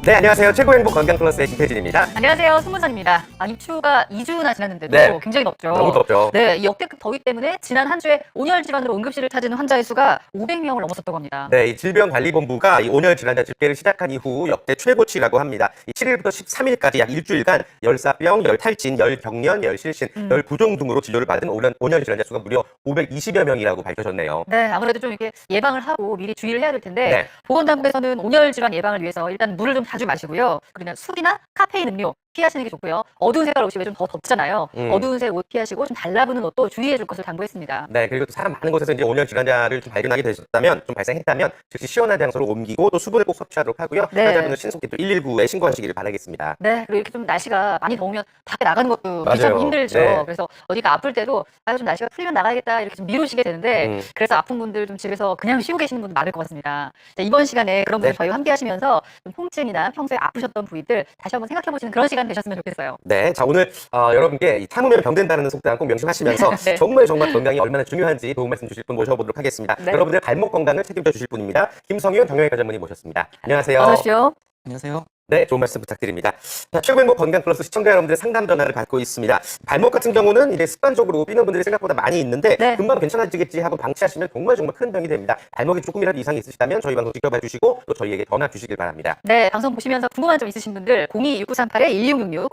네, 안녕하세요. 최고의 행복 건강 플러스의 김태진입니다. 안녕하세요. 손문선입니다. 입추가 2주나 지났는데도 네. 굉장히 덥죠. 너무 덥죠. 네, 이 역대급 더위 때문에 지난 한 주에 온열 질환으로 응급실을 찾은 환자의 수가 500명을 넘었었다고 합니다. 네, 이 질병관리본부가 이 온열 질환자 집계를 시작한 이후 역대 최고치라고 합니다. 이 7일부터 13일까지 약 일주일간 열사병, 열탈진, 열경련, 열실신, 열부종 등으로 진료를 받은 온열 질환자 수가 무려 520여 명이라고 밝혀졌네요. 네, 아무래도 좀 이렇게 예방을 하고 미리 주의를 해야 될 텐데 네. 보건당국에서는 온열 질환 예방을 위해서 일단 물을 좀 자주 마시고요. 그러면 술이나 카페인 음료 피하시는 게 좋고요. 어두운 색깔 옷이 왜 좀 더 덥잖아요. 어두운 색 옷 피하시고 좀 달라붙는 옷도 주의해 줄 것을 당부했습니다. 네, 그리고 또 사람 많은 곳에서 이제 온열 질환자를 좀 발견하게 되셨다면, 좀 발생했다면, 즉시 시원한 장소로 옮기고 또 수분을 꼭 섭취하도록 하고요. 네. 환자분은 신속히 또 119에 신고하시기를 바라겠습니다. 네, 그리고 이렇게 좀 날씨가 많이 더우면 밖에 나가는 것도 맞아요. 귀찮고 힘들죠. 네. 그래서 어디가 아플 때도 좀 날씨가 풀리면 나가야겠다 이렇게 좀 미루시게 되는데 그래서 아픈 분들 좀 집에서 그냥 쉬고 계시는 분들 많을 것 같습니다. 자, 이번 시간에 그런 분들 네. 저희와 함께 하시면서 좀 통증이나 평소에 아프셨던 부위들 다시 한번 생각해 보시는 그런 시간 되셨으면 좋겠어요. 네, 자 오늘 여러분께 이 참으면 병된다는 속담 꼭 명심하시면서 네. 정말 건강이 얼마나 중요한지 도움 말씀 주실 분 모셔보도록 하겠습니다. 네. 여러분의 발목 건강을 책임져 주실 분입니다. 김성윤 정형외과 전문의 모셨습니다. 안녕하세요. 어서 오십시오. 안녕하세요. 네, 좋은 말씀 부탁드립니다. 자, 최고의 행복 건강 플러스 시청자 여러분들의 상담 전화를 받고 있습니다. 발목 같은 경우는 이제 습관적으로 삐는 분들이 생각보다 많이 있는데 네. 금방 괜찮아지겠지 하고 방치하시면 정말 큰 병이 됩니다. 발목에 조금이라도 이상이 있으시다면 저희 방송 지켜봐 주시고 또 저희에게 전화 주시길 바랍니다. 네, 방송 보시면서 궁금한 점 있으신 분들 026938-1666,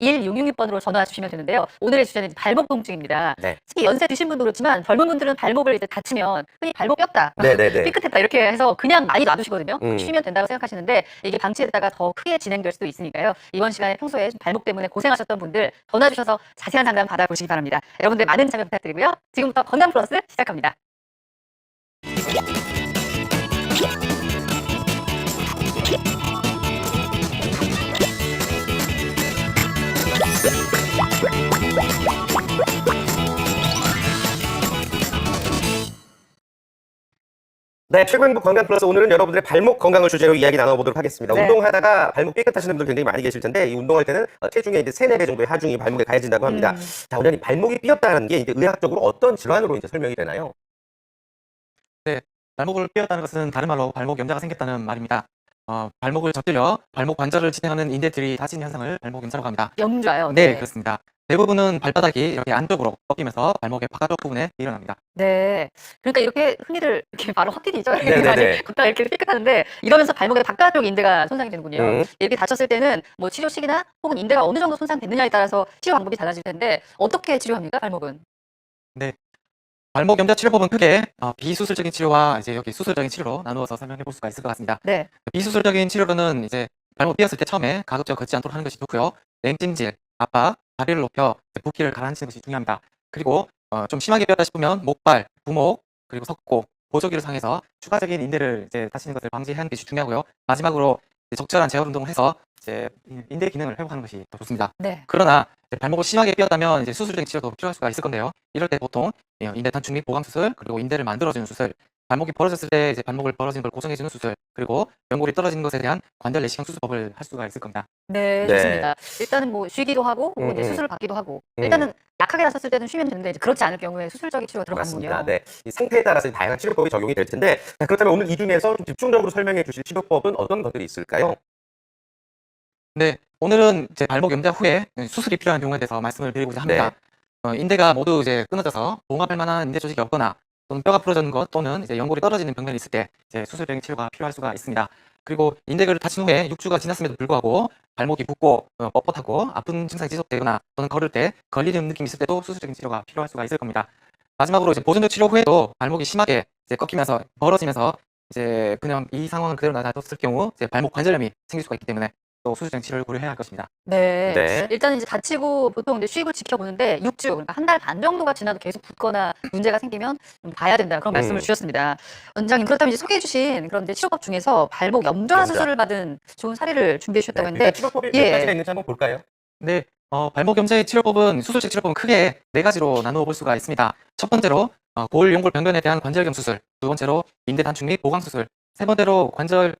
026938-1666번으로 전화 주시면 되는데요. 오늘의 주제는 발목 통증입니다. 네. 특히 연세 드신 분도 그렇지만 젊은 분들은 발목을 이제 다치면 흔히 발목 뼈다, 네네네. 삐끗했다 이렇게 해서 그냥 많이 놔두시거든요. 음. 쉬면 된다고 생각하시는데 이게 방치했다가 더 크게 진행될 수도 있으니까요. 이번 시간에 평소에 좀 발목 때문에 고생하셨던 분들 전화 주셔서 자세한 상담 받아보시기 바랍니다. 여러분들 많은 참여 부탁드리고요. 지금부터 건강 플러스 시작합니다. 네, 최고 행복 건강 플러스 오늘은 여러분들의 발목 건강을 주제로 이야기 나눠보도록 하겠습니다. 네. 운동하다가 발목 삐끗하시는 분들 굉장히 많이 계실 텐데 이 운동할 때는 체중의 이제 3-4배 정도의 하중이 발목에 가해진다고 합니다. 자, 원장님 발목이 삐었다는 게 이제 의학적으로 어떤 질환으로 이제 설명이 되나요? 발목을 삐었다는 것은 다른 말로 발목 염좌가 생겼다는 말입니다. 발목을 젖들여 발목 관절을 진행하는 인대들이 다친 현상을 발목 염좌라고 합니다. 염좌요. 네, 그렇습니다. 대부분은 발바닥이 이렇게 안쪽으로 꺾이면서 발목의 바깥쪽 부분에 일어납니다. 네. 그러니까 이렇게 흔히들 이렇게 바로 헛디디죠. 네네네. 걷다가 이렇게 삐끗하는데 이러면서 발목의 바깥쪽 인대가 손상이 되는군요. 이렇게 다쳤을 때는 뭐 치료 시기나 혹은 인대가 어느 정도 손상됐느냐에 따라서 치료 방법이 달라질 텐데 어떻게 치료합니까, 발목은? 네. 발목 염좌 치료법은 크게 비수술적인 치료와 이제 여기 수술적인 치료로 나누어서 설명해 볼 수가 있을 것 같습니다. 네. 비수술적인 치료로는 이제 발목 삐었을 때 처음에 가급적 걷지 않도록 하는 것이 좋고요. 냉찜질, 압박, 다리를 높여 붓기를 가라앉히는 것이 중요합니다. 그리고 좀 심하게 삐었다 싶으면 목발, 부목, 그리고 석고, 보조기를 사용해서 추가적인 인대를 이제 다치는 것을 방지하는 것이 중요하고요. 마지막으로 이제 적절한 재활 운동을 해서 이제 인대 기능을 회복하는 것이 더 좋습니다. 네. 그러나 이제 발목을 심하게 삐었다면 이제 수술적인 치료도 필요할 수가 있을 건데요. 이럴 때 보통 인대 단축 및 보강 수술, 그리고 인대를 만들어주는 수술, 발목이 벌어졌을 때 이제 발목을 벌어진 걸 고정해주는 수술, 그리고 연골이 떨어지는 것에 대한 관절 내시경 수술법을 할 수가 있을 겁니다. 네, 네. 좋습니다. 일단은 뭐 쉬기도 하고 혹은 이제 수술을 받기도 하고 일단은 약하게 다쳤을 때는 쉬면 되는데 이제 그렇지 않을 경우에 수술적인 치료가 들어가는군요. 맞습니다. 네. 이 상태에 따라서 다양한 치료법이 적용이 될 텐데 자, 그렇다면 오늘 이 중에서 좀 집중적으로 설명해 주실 치료법은 어떤 것들이 있을까요? 네, 오늘은 이제 발목 염좌 후에 수술이 필요한 경우에 대해서 말씀을 드리고자 합니다. 인대가 모두 이제 끊어져서 봉합할 만한 인대 조직이 없거나 또는 뼈가 부러지는 것 또는 이제 연골이 떨어지는 병변이 있을 때 이제 수술적인 치료가 필요할 수가 있습니다. 그리고 인대를 다친 후에 6주가 지났음에도 불구하고 발목이 붓고 뻣뻣하고 아픈 증상이 지속되거나 또는 걸을 때 걸리는 느낌이 있을 때도 수술적인 치료가 필요할 수가 있을 겁니다. 마지막으로 이제 보존적 치료 후에도 발목이 심하게 이제 꺾이면서 벌어지면서 이제 그냥 이 상황을 그대로 놔뒀을 경우 이제 발목 관절염이 생길 수가 있기 때문에 또 수술적인 치료를 고려해야 할 것입니다. 네. 네. 일단은 이제 다치고 보통 이제 쉬고 지켜보는데 6주, 그러니까 한 달 반 정도가 지나도 계속 붓거나 문제가 생기면 좀 봐야 된다. 그런 말씀을 주셨습니다. 원장님, 그렇다면 이제 소개해 주신 그런 이제 치료법 중에서 발목 염좌 염좌. 수술을 받은 좋은 사례를 준비해 주셨다고 일단 했는데 치료법이 예. 몇 가지가 있는지 한번 볼까요? 네, 발목 염좌의 치료법은 수술적 치료법은 크게 4가지로 나누어 볼 수가 있습니다. 첫 번째로 골 연골 병변에 대한 관절경 수술, 두 번째로 인대 단축 및 보강 수술, 세 번째로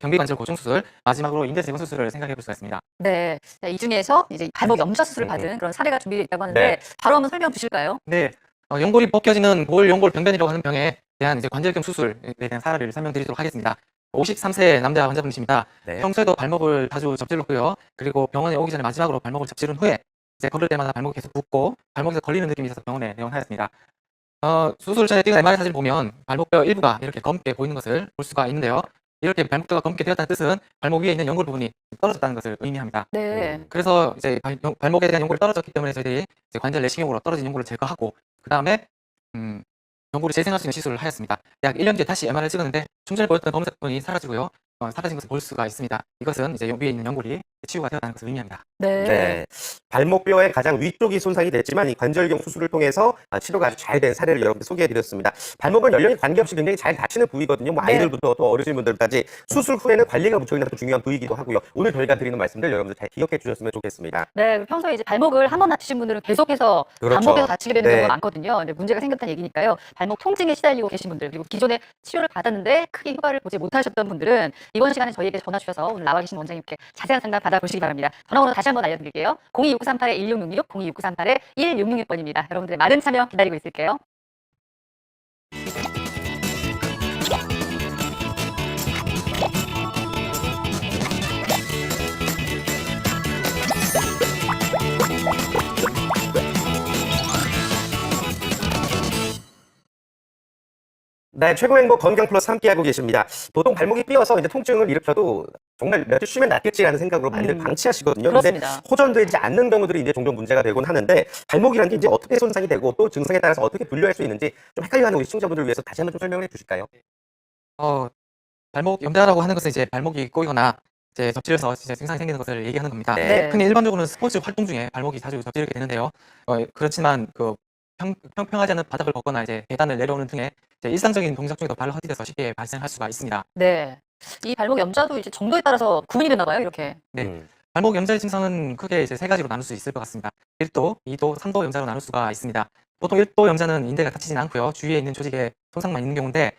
경비 관절 고정 수술, 마지막으로 인대 재건 수술을 생각해 볼 수가 있습니다. 네. 자, 이 중에서 이제 발목 염좌 수술을 받은 그런 사례가 준비되어 있다고 하는데 네. 바로 한번 설명 주실까요? 네, 연골이 벗겨지는 골 연골 병변이라고 하는 병에 대한 이제 관절경 수술에 대한 사례를 설명드리도록 하겠습니다. 53세 남자 환자분이십니다. 네. 평소에도 발목을 자주 접질렀고요. 그리고 병원에 오기 전에 마지막으로 발목을 접지른 후에 이제 걸을 때마다 발목이 계속 붓고 발목에서 걸리는 느낌이 있어서 병원에 내원하였습니다. 수술 전에 찍은 MRI 사진을 보면 발목뼈 일부가 이렇게 검게 보이는 것을 볼 수가 있는데요. 이렇게 발목뼈가 검게 되었다는 뜻은 발목 위에 있는 연골 부분이 떨어졌다는 것을 의미합니다. 네. 그래서 이제 발목에 대한 연골이 떨어졌기 때문에 저희들이 이제 관절 내시경으로 떨어진 연골을 제거하고 그 다음에 연골을 재생할 수 있는 시술을 하였습니다. 약 1년 뒤에 다시 MRI를 찍었는데 좀 전에 보였던 검은색 부분이 사라지고요. 사라진 것을 볼 수가 있습니다. 이것은 이제 위에 있는 연골이 치유가 되었다는 것을 의미합니다. 네. 네. 발목뼈의 가장 위쪽이 손상이 됐지만 이 관절경 수술을 통해서 치료가 아주 잘 된 사례를 여러분들 소개해드렸습니다. 발목은 연령에 관계없이 굉장히 잘 다치는 부위거든요. 뭐 네. 아이들부터 또 어르신분들까지 수술 후에는 관리가 무척이나 또 중요한 부위이기도 하고요. 오늘 저희가 드리는 말씀들 여러분들 잘 기억해 주셨으면 좋겠습니다. 네, 평소에 이제 발목을 한 번 다치신 분들은 계속해서 그렇죠. 반복해서 다치게 되는 네. 경우가 많거든요. 근데 문제가 생겼다는 얘기니까요. 발목 통증에 시달리고 계신 분들, 그리고 기존에 치료를 받았는데 크게 효과를 보지 못하셨던 분들은 이번 시간에 저희에게 전화 주셔서 오늘 나와 계신 원장님께 자세한 상담 받아보시기 바랍니다. 전화번호 다시 한번 알려드릴게요. 026938-1666, 026938-1666번입니다. 여러분들의 많은 참여 기다리고 있을게요. 네, 최고 행복 건강 플러스 함께하고 계십니다. 보통 발목이 삐어서 이제 통증을 일으켜도 정말 며칠 쉬면 낫겠지라는 생각으로 많이들 방치하시거든요. 근데 그렇습니다. 호전되지 않는 경우들이 이제 종종 문제가 되곤 하는데 발목이라는 게 이제 어떻게 손상이 되고 또 증상에 따라서 어떻게 분류할 수 있는지 좀 헷갈려하는 우리 시청자분들을 위해서 다시 한번 좀 설명을 해주실까요? 발목 염좌라고 하는 것은 이제 발목이 꼬이거나 이제 접질려서 이제 증상이 생기는 것을 얘기하는 겁니다. 네. 흔히 일반적으로는 스포츠 활동 중에 발목이 자주 접질리게 되는데요. 그렇지만 그 평평하지 않은 바닥을 걷거나 이제 계단을 내려오는 등의 이제 일상적인 동작 중에도 발을 헛디뎌서 쉽게 발생할 수가 있습니다. 네. 이 발목 염좌도 이제 정도에 따라서 구분이 되나 봐요, 이렇게. 네. 발목 염좌의 증상은 크게 이제 세 가지로 나눌 수 있을 것 같습니다. 1도, 2도, 3도 염좌로 나눌 수가 있습니다. 보통 1도 염좌는 인대가 다치진 않고요. 주위에 있는 조직에 손상만 있는 경우인데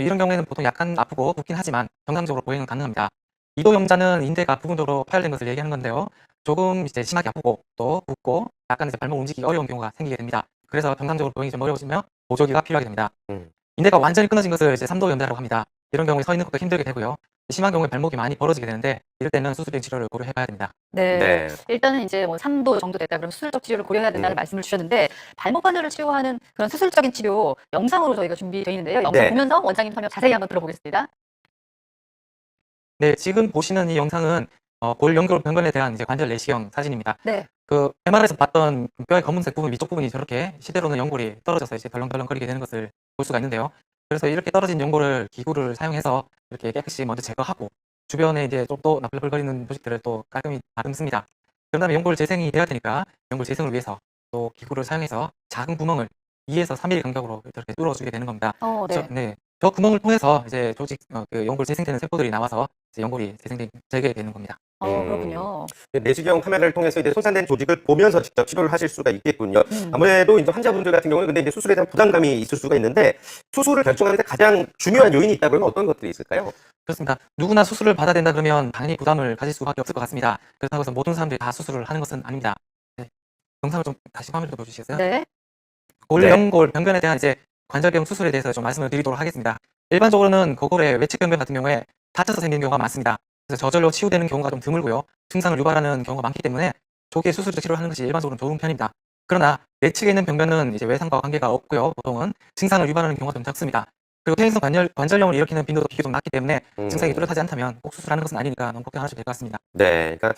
이런 경우에는 보통 약간 아프고 붓긴 하지만 정상적으로 보행은 가능합니다. 2도 염좌는 인대가 부분적으로 파열된 것을 얘기하는 건데요. 조금 이제 심하게 아프고 또 붓고 약간 이제 발목 움직이기 어려운 경우가 생기게 됩니다. 그래서 정상적으로 보행이 좀 어려워지면 보조기가 필요하게 됩니다. 인대가 완전히 끊어진 것을 이제 3도 염좌라고 합니다. 이런 경우에 서 있는 것도 힘들게 되고요. 심한 경우에 발목이 많이 벌어지게 되는데 이럴 때는 수술적 치료를 고려해봐야 됩니다. 네. 네. 일단은 이제 뭐 3도 정도 됐다 그러면 수술적 치료를 고려해야 된다는 말씀을 주셨는데 발목 관절을 치료하는 그런 수술적인 치료 영상으로 저희가 준비되어 있는데요. 영상 네. 보면서 원장님 설명 자세히 한번 들어보겠습니다. 네, 지금 보시는 이 영상은 골 연골 변변에 대한 이제 관절 내시경 사진입니다. 네. 그 MR에서 봤던 뼈의 검은색 부분 위쪽 부분이 저렇게 시대로는 연골이 떨어져서 이제 덜렁덜렁거리게 되는 것을 볼 수가 있는데요. 그래서 이렇게 떨어진 연골을 기구를 사용해서 이렇게 깨끗이 먼저 제거하고 주변에 이제 좀 또 나불나불거리는 조직들을 또 깔끔히 다듬습니다. 그런 다음에 연골 재생이 돼야 되니까 연골 재생을 위해서 또 기구를 사용해서 작은 구멍을 2에서 3mm 간격으로 이렇게 뚫어주게 되는 겁니다. 네. 저 구멍을 통해서 이제 그 연골 재생되는 세포들이 나와서 이제 연골이 재개되는 겁니다. 그렇군요. 내시경 카메라를 통해서 이제 손상된 조직을 보면서 직접 치료를 하실 수가 있겠군요. 아무래도 이제 환자분들 같은 경우는 근데 이제 수술에 대한 부담감이 있을 수가 있는데 수술을 결정하는데 가장 중요한 요인이 있다 그러면 어떤 것들이 있을까요? 그렇습니다. 누구나 수술을 받아야 된다 그러면 당연히 부담을 가질 수밖에 없을 것 같습니다. 그렇다고 해서 모든 사람들이 다 수술을 하는 것은 아닙니다. 네. 영상을 좀 다시 화면으로 보여주시겠어요? 네. 골, 네. 연골, 변변에 대한 이제 관절경 수술에 대해서 좀 말씀을 드리도록 하겠습니다. 일반적으로는 고골의 외측 변변 같은 경우에 다쳐서 생기는 경우가 많습니다. 그래서 저절로 치유되는 경우가 좀 드물고요. 증상을 유발하는 경우가 많기 때문에 조기에 수술적 치료를 하는 것이 일반적으로 좋은 편입니다. 그러나 내측에 있는 변변은 이제 외상과 관계가 없고요. 보통은 증상을 유발하는 경우가 좀 적습니다. 그리고 퇴행성 관절염을 일으키는 빈도도 비교적 낮기 때문에 증상이 뚜렷하지 않다면 꼭 수술하는 것은 아니니까 너무 걱정 안 하셔도 될 것 같습니다. 네, 그러니까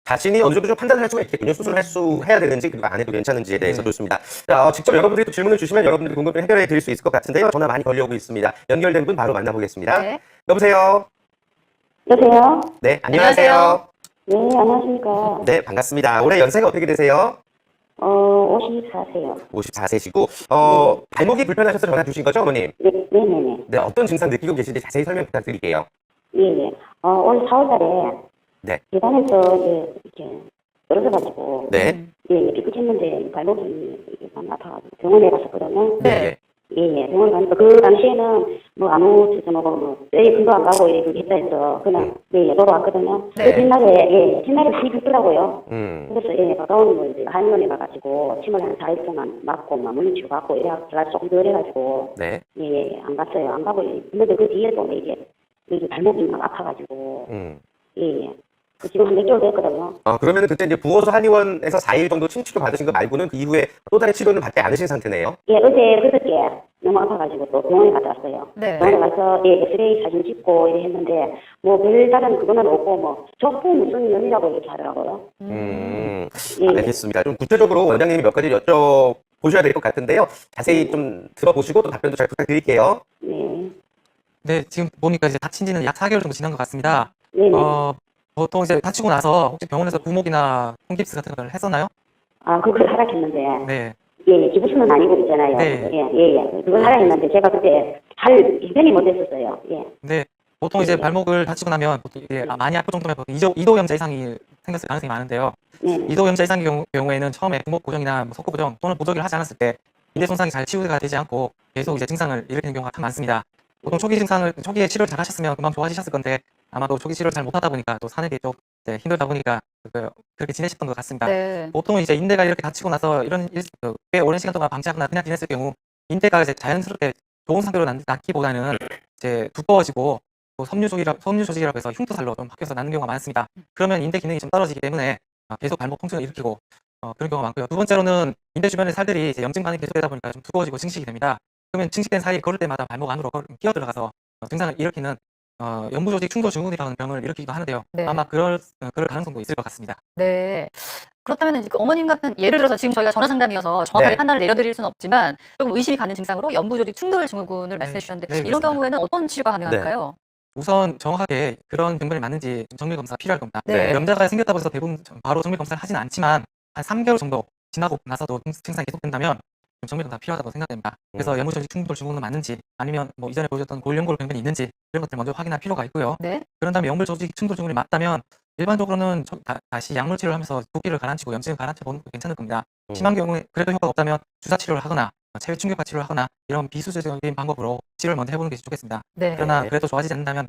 자신이 어느 정도 좀 판단을 할 수가 있겠군요. 수술을 해야 되는지 그리고 안 해도 괜찮은지에 대해서 좋습니다. 자, 직접 여러분들이 또 질문을 주시면 여러분들이 궁금증을 해결해 드릴 수 있을 것 같은데요. 전화 많이 걸려오고 있습니다. 연결된 분 바로 만나보겠습니다. 네. 여보세요. 여보세요? 네, 안녕하세요. 네, 안녕하십니까. 네, 반갑습니다. 올해 연세가 어떻게 되세요? 54세요. 54세시고 발목이 불편하셔서 전화 주신 거죠, 어머님? 네네네. 네, 어떤 증상 느끼고 계신지 자세히 설명 부탁드릴게요. 예, 예. 올 4월달에 네. 계단에서 이렇게 떨어져가지고, 네. 예, 삐끗했는데 발목이 많이 아파가지고 병원에 갔었거든요. 네. 예, 예. 병원 가니까 그 당시에는 뭐 아무 뭐 뼈에 근도 안 가고 이렇게 했다 해서 그냥 예, 여도로 왔거든요. 네. 그 옛날에 많이 붓더라고요. 음. 그래서 예, 가까운 뭐 이제 한의원에 가가지고 침을 한 4일 동안 맞고 막 물리치고 받고 이래가 조금 덜 해가지고 네. 예, 안 갔어요. 안 가고 근데 그 뒤에 또 이게 여기 발목이 막 아파가지고 음. 예. 그 지금 한 몇 개월 됐거든요. 그러면 그때 이제 부어서 한의원에서 4일 정도 침치료 받으신 거 말고는 그 이후에 또 다른 치료는 받지 않으신 상태네요. 예, 어제 그저께 너무 아파가지고 또 병원에 갔다 왔어요. 네. 병원에 가서 예, 엑스레이 사진 찍고 이래 했는데 뭐 별다른 그거는 없고 뭐 적부 무슨 염이라고 이렇게 하더라고요. 예. 알겠습니다. 좀 구체적으로 원장님이 몇 가지 여쭤보셔야 될 것 같은데요. 자세히 좀 들어보시고 또 답변도 잘 부탁드릴게요. 네. 네, 지금 보니까 이제 다친 지는 약 4개월 정도 지난 것 같습니다. 네네. 보통 이제 다치고 나서 혹시 병원에서 부목이나 홈깁스 같은 걸 했었나요? 아, 그걸 하라 했는데. 네. 예, 기부스는 아니고 있잖아요. 네. 예. 그걸 하라 했는데 제가 그때 잘 형편이 못했었어요. 예. 네. 보통 이제 발목을 다치고 나면 보통 이제 많이 아플 정도면 보통 이도 염자 이상이 생겼을 가능성이 많은데요. 네. 이도 염자 이상의 경우에는 처음에 부목 고정이나 뭐 석고 고정 또는 보조기를 하지 않았을 때 인대 손상이 잘 치유가 되지 않고 계속 이제 증상을 일으키는 경우가 참 많습니다. 보통 초기에 치료를 잘 하셨으면 금방 좋아지셨을 건데 아마도 초기 치료를 잘 못하다 보니까 또 사는 게 좀 힘들다 보니까 그렇게 지내셨던 것 같습니다. 네. 보통 이제 인대가 이렇게 다치고 나서 꽤 오랜 시간 동안 방치하거나 그냥 지냈을 경우 인대가 이제 자연스럽게 좋은 상태로 낫기보다는 이제 두꺼워지고 또 섬유 조직이라고 해서 흉터살로 좀 바뀌어서 낫는 경우가 많습니다. 그러면 인대 기능이 좀 떨어지기 때문에 계속 발목 통증을 일으키고 그런 경우가 많고요. 두 번째로는 인대 주변의 살들이 이제 염증 반응이 계속되다 보니까 좀 두꺼워지고 증식이 됩니다. 그러면 증식된 살이 걸을 때마다 발목 안으로 끼어 들어가서 증상을 일으키는 연부조직 충돌 증후군이라는 병을 일으키기도 하는데요. 네. 아마 그럴 가능성도 있을 것 같습니다. 네. 그렇다면 이제 그 어머님 같은 예를 들어서 지금 저희가 전화 상담이어서 정확하게 네. 판단을 내려드릴 수는 없지만 조금 의심이 가는 증상으로 연부조직 충돌 증후군을 말씀해 주셨는데 네, 이런 그렇습니다. 경우에는 어떤 치료가 가능할까요? 우선 정확하게 그런 병변이 맞는지 정밀 검사가 필요할 겁니다. 네. 염자가 생겼다고 해서 대부분 바로 정밀 검사를 하지는 않지만 한 3개월 정도 지나고 나서도 증상이 계속된다면 정밀 검사가 필요하다고 생각됩니다. 그래서 연부조직 충돌 증후군은 맞는지 아니면 뭐 이전에 보여줬던 골연골 병변이 있는지 이런 것들 먼저 확인할 필요가 있고요. 네. 그런 다음에 연부조직 충돌 증후군이 맞다면 일반적으로는 다시 약물 치료를 하면서 붓기를 가라앉히고 염증을 가라앉혀 보는 것도 괜찮을 겁니다. 심한 경우에 그래도 효과가 없다면 주사 치료를 하거나 체외 충격파 치료를 하거나 이런 비수술적인 방법으로 치료를 먼저 해보는 게 좋겠습니다. 네. 그러나 그래도 좋아지지 않는다면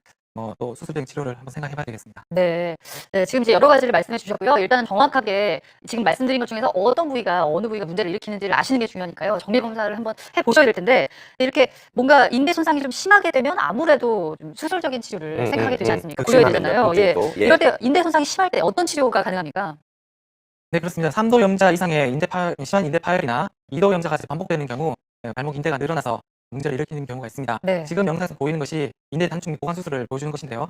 또 수술적인 치료를 한번 생각해봐야 되겠습니다. 네. 네, 지금 이제 여러 가지를 말씀해 주셨고요. 일단은 정확하게 지금 말씀드린 것 중에서 어느 부위가 문제를 일으키는지를 아시는 게 중요하니까요. 정밀 검사를 한번 해 보셔야 될 텐데 이렇게 뭔가 인대 손상이 좀 심하게 되면 아무래도 좀 수술적인 치료를 생각하게 되지 않습니까? 고려해야 되잖아요. 예. 이럴 때 인대 손상이 심할 때 어떤 치료가 가능합니까? 네, 그렇습니다. 3도 염자 이상의 심한 인대 파열이나 2도 염자가 반복되는 경우 발목 인대가 늘어나서 문제를 일으키는 경우가 있습니다. 네. 지금 영상에서 보이는 것이 인대 단축 및 보강 수술을 보여주는 것인데요.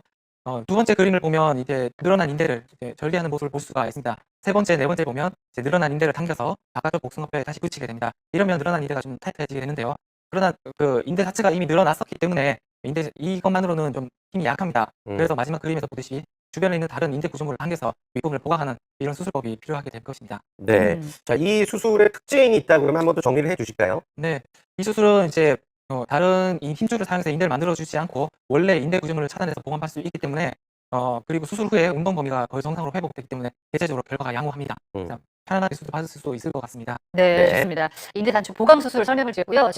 두 번째 그림을 보면 이제 늘어난 인대를 이제 절개하는 모습을 볼 수가 있습니다. 세 번째, 네 번째 보면 이제 늘어난 인대를 당겨서 바깥쪽 복숭아뼈에 다시 붙이게 됩니다. 이러면 늘어난 인대가 좀 타이트해지게 되는데요. 그러나 그 인대 자체가 이미 늘어났었기 때문에 이것만으로는 좀 힘이 약합니다. 그래서 마지막 그림에서 보듯이 주변에 있는 다른 인대 구조물을 당겨서 윗부분을 보강하는 이런 수술법이 필요하게 될 것입니다. 네. 자, 이 수술의 특징이 있다 그러면 한 번 더 정리를 해 주실까요? 네, 이 수술은 이제 다른 이 힘줄을 사용해서 인대를 만들어주지 않고 원래 인대 구조물을 차단해서 보강할 수 있기 때문에 그리고 수술 후에 운동 범위가 거의 정상으로 회복되기 때문에 대체적으로 결과가 양호합니다. 편안하게 수술 받을 수 있을 것 같습니다. 네, 네. 좋습니다. 인대 단축 보강 수술 설명을 드렸고요.